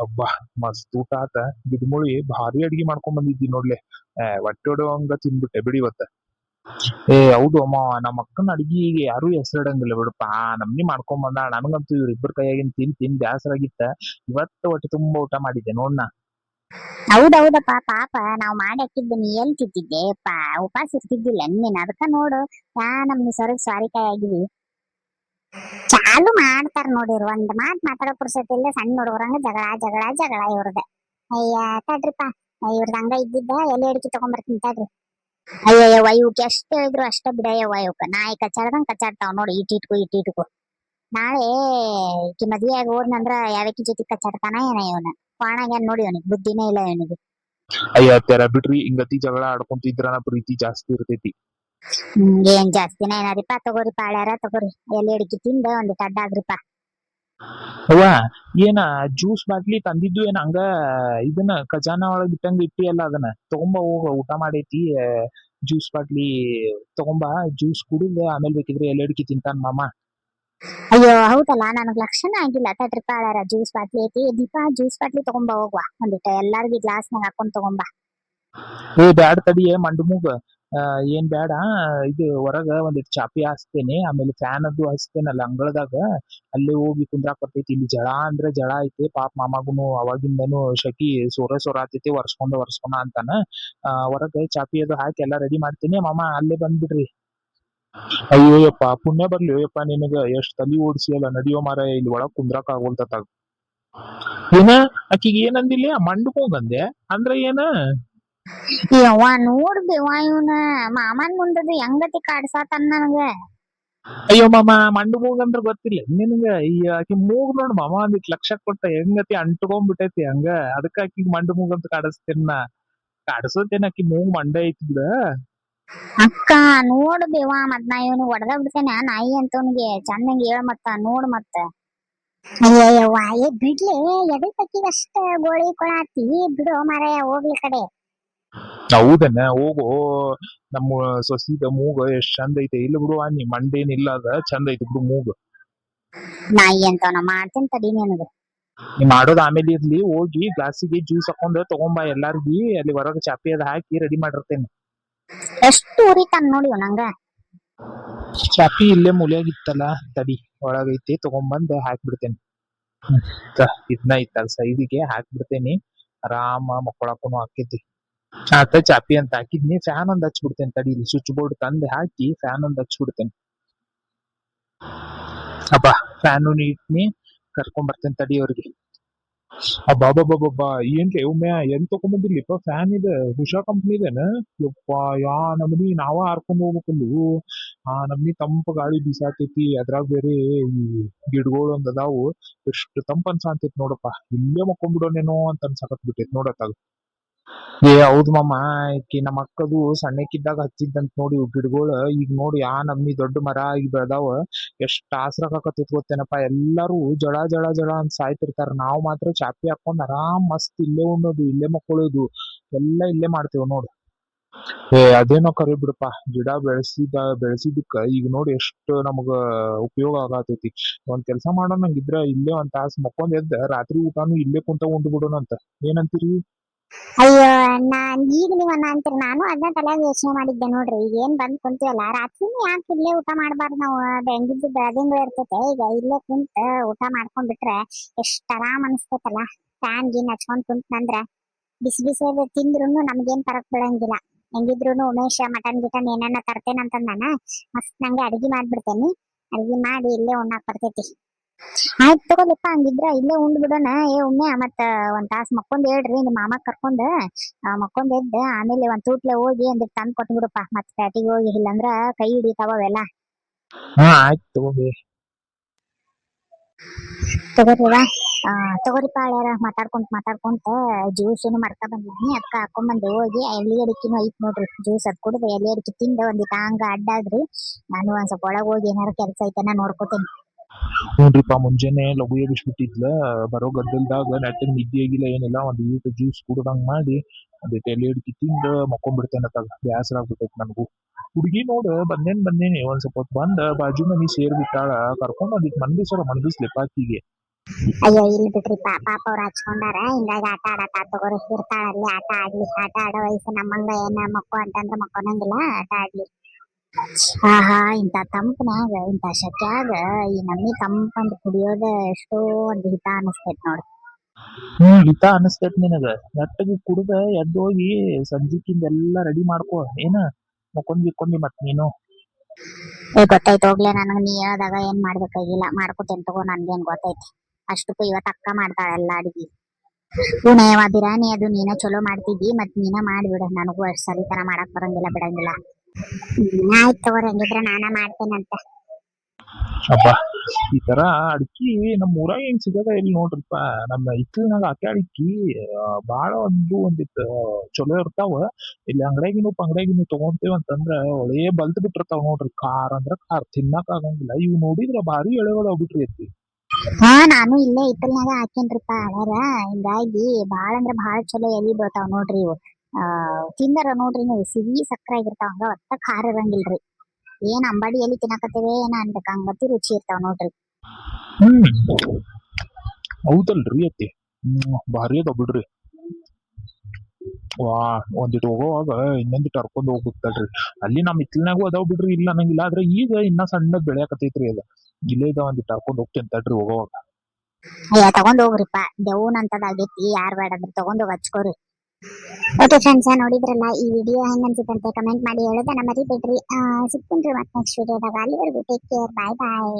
ಅಬ್ಬಾ ಮಸ್ತ್ ಊಟ ಆತ. ಗಿಡ್ಮುಳಿ ಭಾರಿ ಅಡ್ಗಿ ಮಾಡ್ಕೊಂಡ್ ಬಂದಿದ್ದಿ ನೋಡ್ಲೆ. ಹೊಟ್ಟೆ ಹೊಡೆಯುವಂಗ ತಿಂದ್ಬಿಟ್ಟೆ ಬಿಡಿ ಇವತ್ತ. ಹೌದು ಅಮ್ಮ, ನಮ್ಮ ಅಕ್ಕನ ಅಡ್ಗಿಗೆ ಯಾರು ಹೆಸರಿಡಂಗಿಲ್ಲ ಬಿಡಪ್ಪ. ನಮ್ನಿ ಮಾಡ್ಕೊಂಡ್ ಬಂದ. ನನಗಂತೂ ಇವ್ರಿಬ್ಬರ ಕೈಯಾಗಿನ್ ತಿಂದ್ ಬ್ಯಾಸರ ಆಗಿತ್ತ. ಇವತ್ತು ಹೊಟ್ಟೆ ತುಂಬಾ ಊಟ ಮಾಡಿದ್ದೆ ನೋಡ್ನ. ಹೌದೌದಪ್ಪ, ಪಾಪ ನಾವ್ ಮಾಡಿ ಹಾಕಿದ್ದು ನೀ ಎಲ್ ತಿಂತಿದ್ದೆ ಪಾ, ಉಪವಾಸ ಇರ್ತಿದ್ದಿಲ್ಲ ನೀನ್. ಅದಕ್ಕ ನೋಡು ನಮ್ನಿ ಸ್ವರ್ಗ ಸ್ವಾರಿಕಾಯಿ ಆಗಿವಿ. ಚಾಲು ಮಾಡ್ತಾರ ನೋಡಿರ್, ಒಂದ್ ಮಾತಾಡೋ ಪುರ್ಸತಿ ಇಲ್ಲ. ಸಣ್ಣ ಹುಡುಗರಂಗ ಜಗಳ ಜಗಳ ಜಗಳ ಇವ್ರದ. ಅಯ್ಯ ತಡ್ರಿಪ್ಪ, ಇವ್ರದ್ ಹಂಗ ಇದ್ದಿದ್ದ ಎಲೆ ಅಡಿಕೆ ತಗೊಂಡ್ಬರ್ತೀನಿ ತಡ್ರಿ. ಅಯ್ಯಯ್ಯವ್ವ, ಇವಕ್ಕೆ ಎಷ್ಟ ಹೇಳಿದ್ರು ಅಷ್ಟ ಬಿಡಯ್ಯವ್ವ. ಇವಕ್ಕ ನಾಯಿ ಕಚ್ಚಾಡ್ದಂಗ್ ಕಚ್ಚಾಡ್ತಾವ್ ನೋಡಿ, ಇಟ್ಟಿಟ್ಕು. ನಾಳೆ ಈಕಿ ಮದ್ವೆ ಆಗಿ ಹೋದ್ನಂದ್ರ ಯಾವಕ್ಕಿ ಜೊತೆ ಕಚ್ಚಾಡ್ತಾನ ಏನ ಇವನ. ಕ್ವಾಣಾಗ್ಯಾನ್ ನೋಡಿ, ಅವನಿಗೆ ಬುದ್ಧಿನೇ ಇಲ್ಲ ಇವನಿಗೆ. ಅಯ್ಯ ತ್ಯಾರ ಬಿಡ್ರಿ, ಹಿಂಗತಿ ಜಗಳ ಆಡ್ಕೊಂತಿದ್ರನ ಪ್ರೀತಿ ಜಾಸ್ತಿ ಇರ್ತೈತಿ. ಏನ್ ಜಾಸ್ತಿನ ಏನರಿಪ್ಪ. ತಗೋರಿಪ್ಪ ಹಳ್ಯಾರ, ತಗೋರಿ ಎಲೆ ಅಡಿಕೆ ತಿಂದ ಒಂದಿಟ್ಟು ಅಡ್ಡಾದ್ರಿಪ್ಪ. ಅವ್ವ, ಏನ ಜ್ಯೂಸ್ ಬಾಟ್ಲಿ ತಂದಿದ್ದು ಏನ ಹಂಗ ಇದನ್ನ ಖಜಾನ ಒಳಗ್ ಇಟ್ಟಂಗ ಇಟ್ಟಿ ಅಲ್ಲ, ಅದನ್ನ ತಗೊಂಬ ಹೋಗ. ಊಟ ಮಾಡೈತಿ. ಜ್ಯೂಸ್ ಬಾಟ್ಲಿ ತಗೊಂಬ, ಜ್ಯೂಸ್ ಕುಡಿದ ಆಮೇಲೆ ಬೇಕಿದ್ರೆ ಎಲೆ ಅಡಿಕೆ ತಿಂತಾನ ಮಾಮ. ಅಯ್ಯೋ ಹೌದಲ್ಲ, ನನಗ್ ಲಕ್ಷಣ ಆಗಿಲ್ಲ. ತಡ್ರಿಪ್ಪ ಹಳ್ಯಾರ, ಜ್ಯೂಸ್ ಬಾಟ್ಲಿ ಐತಿ. ದೀಪಾ, ಜ್ಯೂಸ್ ಬಾಟ್ಲಿ ತಗೊಂಬ ಹೋಗ್ವಾ. ಒಂದಿಟ್ಟು ಎಲ್ಲಾರ್ಗಿ ಗ್ಲಾಸ್ನಾಗ ಹಾಕೊಂಡ್ ತಗೊಂಬ. ಬ್ಯಾಡ ತಡಿ ಮಂಡು ಮೂಗ. ಏನ್ ಬ್ಯಾಡ. ಇದು ಹೊರಗ ಒಂದಿಟ್ಟು ಚಾಪಿ ಹಾಸ್ತೇನೆ, ಆಮೇಲೆ ಫ್ಯಾನ್ ಅದು ಹಚ್ತೇನಲ್ಲ ಅಂಗಳದಾಗ. ಅಲ್ಲೇ ಹೋಗಿ ಕುಂದ್ರಾಕ್ ಬರ್ತೈತಿ. ಇಲ್ಲಿ ಜಳ ಅಂದ್ರೆ ಜಳ ಐತಿ. ಪಾಪ ಮಾಮಾಗುನು ಅವಾಗಿಂದನು ಶಕಿ ಸೋರ ಆತೈತಿ. ಒರ್ಸ್ಕೊಂಡ ಅಂತಾನ. ಹೊರಗ ಚಾಪಿ ಅದು ಹಾಕಿ ಎಲ್ಲಾ ರೆಡಿ ಮಾಡ್ತೀನಿ ಮಾಮ, ಅಲ್ಲೇ ಬಂದ್ಬಿಡ್ರಿ. ಅಯ್ಯೋಯಪ್ಪ, ಪುಣ್ಯ ಬರ್ಲಿ ಯಪ್ಪ ನಿನಗ. ಎಷ್ಟ್ ತಲಿ ಓಡಿಸಿ ಅಲ್ಲ. ನಡಿಯೋ ಮಾರ, ಇಲ್ಲಿ ಒಳಗ್ ಕುಂದ್ರಾಕ ಆಗೋಲ್ತತಾಗ. ಏನ ಆಕಿಗೆ ಏನಂದಿಲ್ಲ, ಮಂಡು ಹೋಗಂದೆ ಅಂದ್ರ ಏನ? ಯವ್ವ ನೋಡ್ಬೇವ, ಇವನ ಮಾಮನ್ ಮುಂದದು ಹೆಂಗತಿ ಕಾಡ್ಸಾತನ್ ನನಗ. ಅಯ್ಯೋ ಮಾಮ, ಮಂಡು ಮೂಗ್ ಅಂದ್ರ ಗೊತ್ತಿಲ್ಲ ನಿನಗ? ಅಯ್ಯ, ಆಕಿ ಮೂಗ್ ನೋಡ್ ಮಾಮ, ಒಂದಿಟ್ ಲಕ್ಷ ಕೊಟ್ಟ ಹೆಂಗತಿ ಅಂಟ್ಕೊಂಡ್ಬಿಟ್ಟೈತಿ ಹಂಗ. ಅದಕ್ಕ ಆಕಿಗ್ ಮಂಡು ಮೂಗ್ ಅಂತ ಕಾಡಸ್ತೇನ. ಕಾಡಸೋತೇನ, ಆಕಿ ಮೂಗ್ ಮಂಡ ಐತಿ ಬಿಡ. ಅಕ್ಕ ನೋಡ್ಬೇವ, ಮತ್ ನಾ ಇವನು ಹೊಡೆದ ಬಿಡ್ತೇನೆ ನಾಯಿ ಅಂತವನಿಗೆ. ಚಂದಂಗೆ ಹೇಳ ಮತ್ತ, ನೋಡ್ ಮತ್ತ. ಅಯ್ಯಯ್ಯವ್ವ, ಬಿಡ್ಲಿ ಎದಕ್ ಅಕ್ಕಿಗೆ ಅಷ್ಟ ಗೋಳಿ ಕೊಳಾತಿ? ಬಿಡು ಮಾರಾಯ, ಹೋಗ್ಲಿ ಕಡೆ. ಹೌದನ್ನ, ಹೋಗು. ನಮ್ಮ ಸೊಸಿದ ಮೂಗ ಎಷ್ಟ್ ಚಂದ ಐತೆ. ಇಲ್ಲ ಬಿಡುವ, ನೀ ಮಂಡೇನಿಲ್ಲ, ಅದ ಚಂದ ಐತಿ ಬಿಡು ಮೂಗ್. ನಾಯಿ ಅಂತವನ ಮಾಡ್ತೇನೆ ತಡಿ ನಿನಗ. ನೀ ಮಾಡೋದ್ ಆಮೇಲೆ ಇರ್ಲಿ. ಹೋಗಿ ಗ್ಲಾಸಿಗೆ ಜ್ಯೂಸ್ ಹಾಕೊಂಡ್ ತಗೊಂಬ ಎಲ್ಲಾರ್ಗಿ. ಅಲ್ಲಿ ಹೊರಗ ಚಾಪಿ ಅದ ಹಾಕಿ ರೆಡಿ ಮಾಡಿರ್ತೇನೆ. ಎಷ್ಟು ಉರಿತಾನ ನೋಡಿ ನಂಗ. ಚಾಪಿ ಇಲ್ಲೇ ಮೂಲ್ಯಾಗಿತ್ತಲ್ಲ, ತಡಿ ಒಳಗೈತಿ, ತಗೊಂಬಂದ್ ಹಾಕ್ಬಿಡ್ತೇನೆ. ಇದನ್ನ ಇತ್ತಲ್ಲ ಸೈದಿಗೆ ಹಾಕ್ಬಿಡ್ತೇನಿ. ಆರಾಮ ಮಕ್ಕೊಳಕುನು ಆಕೇತಿ. ಆತ ಚಾಪಿ ಅಂತ ಹಾಕಿದ್ನಿ. ಫ್ಯಾನ್ ಒಂದ್ ಹಚ್ಬಿಡ್ತೇನೆ ತಡಿ. ಇಲ್ಲಿ ಸ್ವಿಚ್ ಬೋರ್ಡ್ ತಂದ್ ಹಾಕಿ ಫ್ಯಾನ್ ಒಂದ್ ಹಚ್ಬಿಡ್ತೇನೆ. ಅಬ್ಬಾ, ಫ್ಯಾನು ಇಟ್ನಿ. ಕರ್ಕೊಂಡ್ ಬರ್ತೇನೆ ತಡಿ ಅವ್ರಿಗೆ. ಅಬ್ಬಾಬಾಬಾಬಾ, ಏನ್ರಿ ಒಮ್ಮೆ ಎಲ್ಲಿ ತಗೊಂಬಂದಿರ್ಲಿಪ್ಪ ಫ್ಯಾನ್? ಇದೆ ಉಷಾ ಕಂಪ್ನಿ ಇದೇನ? ಯಪ್ಪ, ಯಾ ನಮ್ನಿ ನಾವ ಹಾರ್ಕೊಂಡ್ ಹೋಗ್ಬೇಕಲ್ಲು. ನಮ್ನಿ ತಂಪ ಗಾಳಿ ಬೀಸಾತೈತಿ. ಅದ್ರಾಗ ಬೇರೆ ಈ ಗಿಡಗಳು ಒಂದ್ ಅದಾವು. ಎಷ್ಟು ತಂಪ ಅನ್ಸಾತೈತಿ ನೋಡಪ್ಪ. ಇಲ್ಲೇ ಮಕ್ಕೊಂಡ್ಬಿಡೋನೇನೋ ಅಂತ ಅನ್ಸಾಕತ್ ಬಿಟ್ಟೈತಿ ನೋಡತ್ತಾಗ. ಹೌದು ಮಾಮ, ಈಕಿ ನಮ್ಮ ಅಕ್ಕದು ಸಣ್ಣಕ್ಕಿದ್ದಾಗ ಹಚ್ಚಿದ್ದಂತ ನೋಡಿ ಗಿಡಗಳು. ಈಗ ನೋಡಿ ನಮ್ನಿ ದೊಡ್ಡ ಮರ ಆಗಿ ಬೆಳ್ದಾವ. ಎಷ್ಟ್ ಆಸರಾಗಕತ್ತೈತಿ ಗೊತ್ತೇನಪ್ಪ. ಎಲ್ಲಾರು ಜಳ ಜಳ ಜಳ ಅಂತ ಸಾಯ್ತಿರ್ತಾರ. ನಾವ್ ಮಾತ್ರ ಚಾಪಿ ಹಾಕೊಂಡ್ ಆರಾಮ್ ಮಸ್ತ್ ಇಲ್ಲೇ ಉಣ್ಣೋದು, ಇಲ್ಲೇ ಮಕ್ಕೊಳ್ಳೋದು, ಎಲ್ಲಾ ಇಲ್ಲೇ ಮಾಡ್ತೇವ್ ನೋಡು. ಅದೇನೋ ಕರೆ ಬಿಡಪ್ಪ. ಗಿಡ ಬೆಳೆಸಿದಕ್ಕ ಈಗ ನೋಡಿ ಎಷ್ಟು ನಮಗ ಉಪಯೋಗ ಆಗತೈತಿ. ಒಂದ್ ಕೆಲ್ಸ ಮಾಡೋಣ, ನಂಗಿದ್ರ ಇಲ್ಲೇ ಒಂದ್ ತಾಸ್ ಮಕ್ಕೊಂದ್ ಎದ್ದ ರಾತ್ರಿ ಊಟಾನು ಇಲ್ಲೇ ಕುಂತ ಉಂಡ್ ಬಿಡೋಣ ಅಂತ. ಏನಂತೀರಿ? ಅಯ್ಯೋ, ಈಗ ನೀವ್ ಅಂತೀರಿ, ನಾನು ಅದನ್ನ ತಲೆಯಾಗ ಯೋಚನೆ ಮಾಡಿದ್ದೆ ನೋಡ್ರಿ. ಈಗ ಏನ್ ಬಂದ್ ಕುಂತೀವಲ್ಲ, ರಾತ್ರಿನೂ ಯಾಕೆ ಇಲ್ಲೇ ಊಟ ಮಾಡ್ಬಾರ್ದು ನಾವು? ಹೆಂಗಿದ್ದು ಬೆಳದಿಂಗಳು ಇರ್ತೈತೆ. ಈಗ ಇಲ್ಲೇ ಕುಂತ ಊಟ ಮಾಡ್ಕೊಂಡ್ ಬಿಟ್ರೆ ಎಷ್ಟ್ ಆರಾಮ್ ಅನಿಸ್ತೈತಲ್ಲ. ಫ್ಯಾನ್ ಗೀನ್ ಹಚ್ಕೊಂಡ್ ಕುಂತ್ನಂದ್ರ ಬಿಸಿ ಬಿಸಿ ತಿಂದ್ರುನು ನಮ್ಗೇನ್ ಫರಕ್ ಬೀಳಂಗಿಲ್ಲ. ಹೆಂಗಿದ್ರುನು ಉಮೇಶ ಮಟನ್ ಗಿಟನ್ ಏನಾನ ತರ್ತೇನಂತಂದಾನ. ಮಸ್ತ್ ನಂಗೆ ಅಡಿಗೆ ಮಾಡ್ಬಿಡ್ತೇನಿ. ಅಡಿಗೆ ಮಾಡಿ ಇಲ್ಲೇ ಉಣ್ಣಾಕ್ ಬರ್ತೈತಿ. ಆಯ್ತು ತಗೋಲಿಪ್ಪ, ಹಂಗಿದ್ರ ಇಲ್ಲೇ ಉಂಡ್ ಬಿಡೋಣ. ಒಮ್ಮೆ ಮತ್ತ ಒಂದ್ ತಾಸ್ ಮಕ್ಕೊಂದ್ ಹೇಳ್ರಿ ನಿಮ್ ಮಾಮ ಕರ್ಕೊಂಡ್. ಮಕ್ಕೊಂದ್ ಎದ್ದ ಆಮೇಲೆ ಒಂದ್ ತೂಟ್ಲೆ ಹೋಗಿ ಒಂದಿಟ್ಟು ತಂದ್ ಕೊಟ್ಬಿಡಪ್ಪ. ಮತ್ ಪ್ಯಾಟಿಗೆ ಹೋಗಿ ಇಲ್ಲಂದ್ರ ಕೈ ಹಿಡಿತಾವ ಅವೆಲ್ಲ. ಆಯ್ತು ತಗೋಬೇ. ತಗೋರಿವ. ತಗೋರಿಪ್ಪ ಹಳ್ಯಾರ, ಮಾತಾಡ್ಕೊಂತ ಜ್ಯೂಸನು ಮರ್ಕ ಬಂದಿದ್ನಿ. ಅದಕ್ಕ ಹಾಕೊಂಬಂದೆ ಹೋಗಿ. ಎಲೆ ಅಡಿಕೆನು ಐತ್ ನೋಡ್ರಿ, ಜ್ಯೂಸ್ ಅದ್ ಕುಡ್ದು ಎಲೆ ಅಡಿಕೆ ತಿಂದ ಒಂದಿಟ್ಟು ಹಂಗ ಅಡ್ಡಾದ್ರಿ. ನಾನು ಒಂದ್ ಸ್ವಲ್ಪ ಒಳಗ್ ಹೋಗಿ ಏನಾರ ಕೆಲ್ಸ ಐತೆನ ನೋಡ್ಕೋತೇನಿ. ನೋಡ್ರಿಪ್ಪ, ಮುಂಜಾನೆ ಲಘು ಎಬ್ಬಿಸ್ಬಿಟ್ಟಿದ್ಲ. ಬರೋ ಗದ್ದಲ್ದಾಗ ನೆಟ್ಟಗ್ ನಿದ್ದೆ ಆಗಿಲ್ಲ ಏನಿಲ್ಲ. ಒಂದ್ ಈಟ್ ಜ್ಯೂಸ್ ಕುಡ್ದಂಗ್ ಮಾಡಿ ಒಂದಿಟ್ಟು ಎಲೆ ಅಡಿಕೆ ತಿಂದ ಮಕ್ಕೊಂಡ್ಬಿಡ್ತೇನತ್ತಾಗ. ಬ್ಯಾಸರ ಆಗ್ಬಿಟ್ಟೈತಿ ನನಗೂ. ಹುಡುಗಿ ನೋಡು ಬಂದೇನಿ ಒಂದ್ ಸ್ವಲ್ಪ ಹೊತ್ತು ಬಂದ ಬಾಜು ಮನಿ ಸೇರ್ಬಿಟ್ಟಾಳ. ಕರ್ಕೊಂಡ್ ಒಂದಿಟ್ಟು ಮನ್ಗಿಸ್ಲಿಪ್ಪ ಆಕಿಗೆ. ಅಯ್ಯೋ ಇಲ್ಲಿ ಬಿಡ್ರಿ ಪಾಪ ಅವ್ರು ಹಚ್ಕೊಂಡಾರ ಹಿಂಗಾಗಿ ಆಟ ಆಡಕ ತಗೋರಿ ಇರ್ತಾಳಲ್ಲಿ ಆಟ ಆಡ್ಲಿ ಆಟ ಆಡೋ ವಯಸ್ಸು ನಮ್ಮಂಗ ಏನ ಮಕ್ಕಳು ಅಂತಂದ್ರ ಮಕ್ಕೊನಂಗಿಲ್ಲ ಆಟ ಆಡ್ಲಿ. ಆಹಾ ಇಂತ ತಂಪನ್ಯಾಗ ಇಂತ ಶಕ್ಯಾಗ ಈ ನಮ್ಮಿ ತಂಪಂದ್ ಕುಡಿಯೋದ ಎಷ್ಟೋ ಒಂದ್ ಹಿತ ಅನಸ್ತೈತ್ ನೋಡ್ರಿ. ಹಿತ ಅನಸ್ತೈತ್ ನಿನಗ ನೆಟ್ಟಗೆ ಕುಡ್ದ ಎದ್ದೋಗಿ ಸಂಜಿಕಿಂದ ಎಲ್ಲಾ ರೆಡಿ ಮಾಡ್ಕೋ ಏನ ಮಕ್ಕೊಂದಿ ಮತ್ ನೀನು. ಗೊತ್ತೈತ್ ಹೋಗ್ಲೆ ನನಗ ನೀ ಹೇಳ್ದಾಗ ಏನ್ ಮಾಡ್ಬೇಕಾಗಿಲ್ಲ ಮಾಡ್ಕೊತೇನ್ ತಗೋ ನನ್ಗೇನ್ ಗೊತ್ತೈತಿ. ಅಷ್ಟಕ್ಕೂ ಇವತ್ ಅಕ್ಕ ಮಾಡ್ತಾಳ ಎಲ್ಲಾ ಅಡಿಗೆ. ಪುಣೆವ ಬಿರಾನಿ ಅದು ನೀನ ಚಲೋ ಮಾಡ್ತಿದ್ದಿ ಮತ್ ನೀನ ಮಾಡ್ಬಿಡ ನನಗೂ ಅಷ್ಟ್ ಸರಿ ತರ ಮಾಡಕ್ ಬರಂಗಿಲ್ಲ ಬಿಡಂಗಿಲ್ಲ. ಆಯ್ತು ತಗೋರಿ ಹಂಗಿದ್ರ ನಾನ ಮಾಡ್ತೇನಂತ. ಅಬ್ಬಾ ಈ ತರ ಅಡ್ಕಿ ನಮ್ ಊರಾಗ ಏನ್ ಸಿಗದ ಇಲ್ಲಿ ನೋಡ್ರಿಪ್ಪ. ನಮ್ಮ ಹಿತ್ತಲ್ನಾಗ ಆಕೆ ಅಡ್ಕಿ ಬಾಳ ಒಂದಿಟ್ಟು ಚಲೋ ಇರ್ತಾವ. ಇಲ್ಲಿ ಅಂಗಡ್ಯಾಗಿನು ತಗೊಂತೇವ ಅಂತಂದ್ರ ಒಳ್ಳೆ ಬಲ್ತ್ ಬಿಟ್ಟಿರ್ತಾವ ನೋಡ್ರಿ. ಖಾರ ಅಂದ್ರ ಖಾರ ತಿನ್ನಾಕ ಆಗಂಗಿಲ್ಲ. ಇವ್ ನೋಡಿದ್ರ ಭಾರಿ ಎಳೆಗಳು ಆಗ್ಬಿಟ್ರಿ ಐತಿ. ಹಾ ನಾನು ಇಲ್ಲೇ ಹಿತ್ತಲ್ನಾಗ ಹಾಕೇನ್ರಿಪ್ಪ ಹಳಾರ ಹಿಂಗಾಗಿ ಬಾಳ ಅಂದ್ರ ಬಾಳ ಚಲೋ ಎಲಿ ಬೀಳ್ತಾವ್ ನೋಡ್ರಿ ಇವು. ತಿಂದರ ನೋಡ್ರಿ ನೀವು ಸಿಹಿ ಸಕ್ಕರೆ ಆಗಿರ್ತಾವ ಹಂಗ ಒಟ್ಟ ಖಾರ ಇರಂಗಿಲ್ರಿ. ಏನ್ ಅಂಬಾಡಿ ಎಲಿ ತಿನ್ನಕತ್ತೇವೆ ಏನ ಅನ್ಬೇಕ ಹಂಗತಿ ರುಚಿ ಇರ್ತಾವ ನೋಡ್ರಿ. ಹ್ಮ್ ಹೌದಲ್ರಿ ಅತ್ತಿ. ಭಾರಿ ಅದಾವ ಬಿಡ್ರಿ. ವಾ ಒಂದಿಟ್ಟು ಹೋಗೋವಾಗ ಇನ್ನೊಂದಿಟ್ಟು ಹರ್ಕೊಂಡ್ ಹೋಗ್ಬಿಡ್ತಲ್ರಿ. ಅಲ್ಲಿ ನಮ್ ಹಿತ್ತಲ್ನಾಗು ಅದಾವ್ ಬಿಡ್ರಿ ಇಲ್ಲ ಅನ್ನಂಗಿಲ್ಲ. ಆದ್ರೆ ಈಗ ಇನ್ನ ಸಣ್ಣದ್ ಬೆಳ್ಯಾಕತೈತ್ರಿ ಅದ. ಇಲ್ಲೇ ಇದಾವ ಒಂದಿಟ್ಟು ಹರ್ಕೊಂಡ್ ಹೋಗ್ತೇನ್ ತಡ್ರಿ ಹೋಗೋವಾಗ. ಅಯ್ಯ ತಗೊಂಡ್ ಹೋಗ್ರಿಪ್ಪ ದೇವ್ನ ಅಂತದಾಗೈತಿ ಯಾರ್ ಬೇಡ ಅಂದ್ರೆ ತಗೊಂಡ್ ಹೋಗಿ ಹಚ್ಕೋರಿ. ಓಕೆ ಫ್ರೆಂಡ್ಸ್ ನೋಡಿದ್ರಲ್ಲ ಈ ವಿಡಿಯೋ ಹೆಂಗ್ ಅನ್ಸುತ್ತಂತೆ ಕಮೆಂಟ್ ಮಾಡಿ ಹೇಳೋದನ್ನ ಮರಿಬೇಡ್ರಿ. ಸಿಗ್ತೀನಿ ಮತ್ತೆ ನೆಕ್ಸ್ಟ್ ವಿಡಿಯೋದಾಗ. ಅಲ್ಲಿವರೆಗೂ ಟೇಕ್ ಕೇರ್ ಬಾಯ್ ಬಾಯ್.